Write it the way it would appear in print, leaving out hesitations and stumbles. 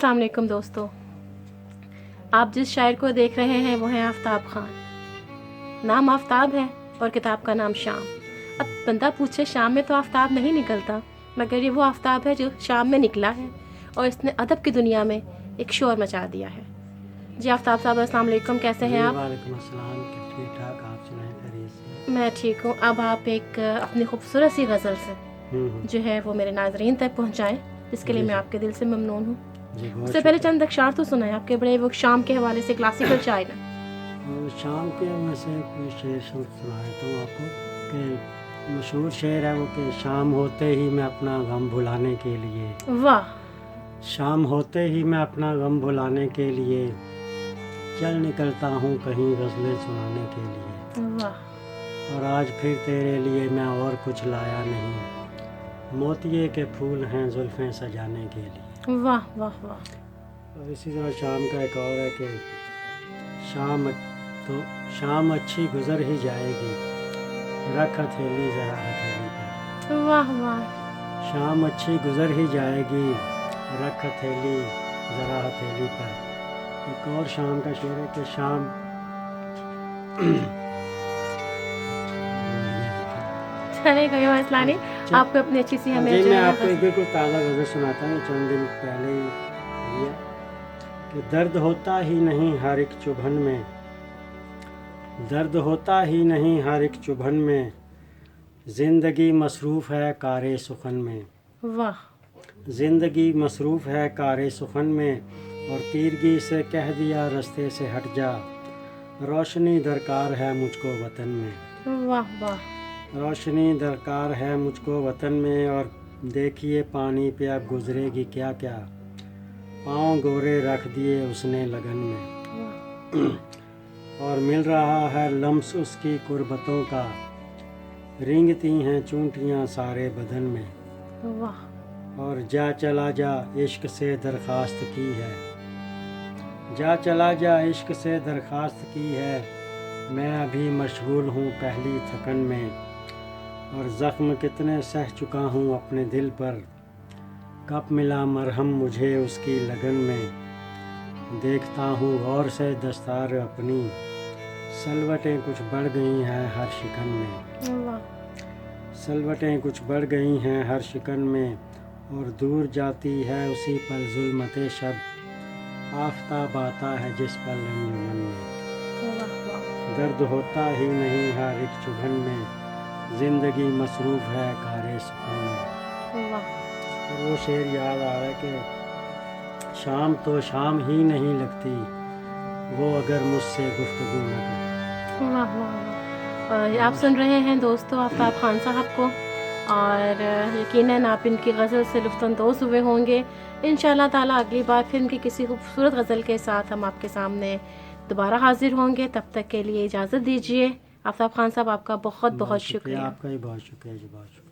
अस्सलाम वालेकुम दोस्तों, आप जिस शायर को देख रहे हैं वो है आफ्ताब खान। नाम आफ्ताब है और किताब का नाम शाम। अब बंदा पूछे शाम में तो आफ्ताब नहीं निकलता, मगर ये वो आफ्ताब है जो शाम में निकला है और इसने अदब की दुनिया में एक शोर मचा दिया है। जी आफ्ताब साहब अस्सलाम वालेकुम, कैसे हैं आप? वालेकुम अस्सलाम, ठीक ठाक, आप सुनाएं खैरियत से? मैं ठीक हूँ। अब आप एक अपनी खूबसूरत सी गज़ल से जो है वो मेरे नाज़रीन तक पहुँचाएँ, जिसके लिए मैं आपके दिल से ममनून हूँ। उससे पहले चंद अक्षर तो सुनाए आपके बड़े वो शाम के हवाले से क्लासिकल शायर हैं। शाम के में से कोई शेर सुना देता हूँ आपको कि मशहूर शेर है वो कि शाम होते ही मैं अपना गम भुलाने के लिए, वाह, शाम होते ही मैं अपना गम भुलाने के लिए चल निकलता हूँ कहीं गज़लें सुनाने के लिए। वाह, और आज फिर तेरे लिए मैं और कुछ लाया नहीं, मोतिये के फूल हैं जुल्फ़ें सजाने के लिए। वाह वाह वाह। और इसी तरह शाम का एक और है कि शाम अच्छी गुजर ही जाएगी, रख हथेली ज़रा हथेली पर। वाह वाह। शाम अच्छी गुजर ही जाएगी, रख हथेली ज़रा हथेली पर। एक और शाम का शेर है कि शाम चले कोई मसला नहीं, आपको अपनी अच्छी सी हमें जी जो मैं है आपको एक बिल्कुल ताज़ा गज़ल सुनाता हूँ, चंद दिन पहले ही लिया कि दर्द होता ही नहीं हर एक चुभन में, दर्द होता ही नहीं हर एक चुभन में, ज़िंदगी मसरूफ़ है कारे सुखन में। वाह, ज़िंदगी मसरूफ़ है कारे सुखन में, और तीरगी से कह दिया रास्ते से हट जा, रोशनी दरकार है मुझको वतन में। वाह वाह। रोशनी दरकार है मुझको वतन में, और देखिए पानी पे अब गुजरेगी क्या क्या, पाँव गोरे रख दिए उसने लगन में। और मिल रहा है लम्स उसकी कुर्बतों का, रेंगती हैं चूंटियाँ सारे बदन में। वाह, और जा चला जा इश्क से दरख्वास्त की है, जा चला जा इश्क से दरख्वास्त की है, मैं अभी मशगूल हूँ पहली थकन में, और ज़ख्म कितने सह चुका हूँ अपने दिल पर, कब मिला मरहम मुझे उसकी लगन में। देखता हूँ गौर से दस्तार अपनी, सलवटें कुछ बढ़ गई हैं हर शिकन में। वाह, सलवटें कुछ बढ़ गई हैं हर शिकन में, और दूर जाती है उसी पल ज़ुल्मते शब, आफ़ताब आता है जिस पल अंजुमन में। वाह वाह। दर्द होता ही नहीं हर एक चुभन में, ज़िंदगी मसरूफ़ है कारे सुकून में। वाह, और वो शेर याद आ रहा है कि शाम तो शाम ही नहीं लगती, वो अगर मुझसे गुफ्तगू न करे। वाह वाह। आप सुन रहे हैं दोस्तों आफ्ताब खान साहब को, और यकीनन आप इनकी गज़ल से लुत्फ़अंदोज़ हुए होंगे। इंशाअल्लाह ताला अगली बार फिर इनकी किसी खूबसूरत गज़ल के साथ हम आपके सामने दोबारा हाजिर होंगे। तब तक के लिए इजाज़त दीजिए। आफ्ताब खान साहब आपका बहुत बहुत शुक्रिया। आपका ही बहुत शुक्रिया जी, बहुत शुक्रिया।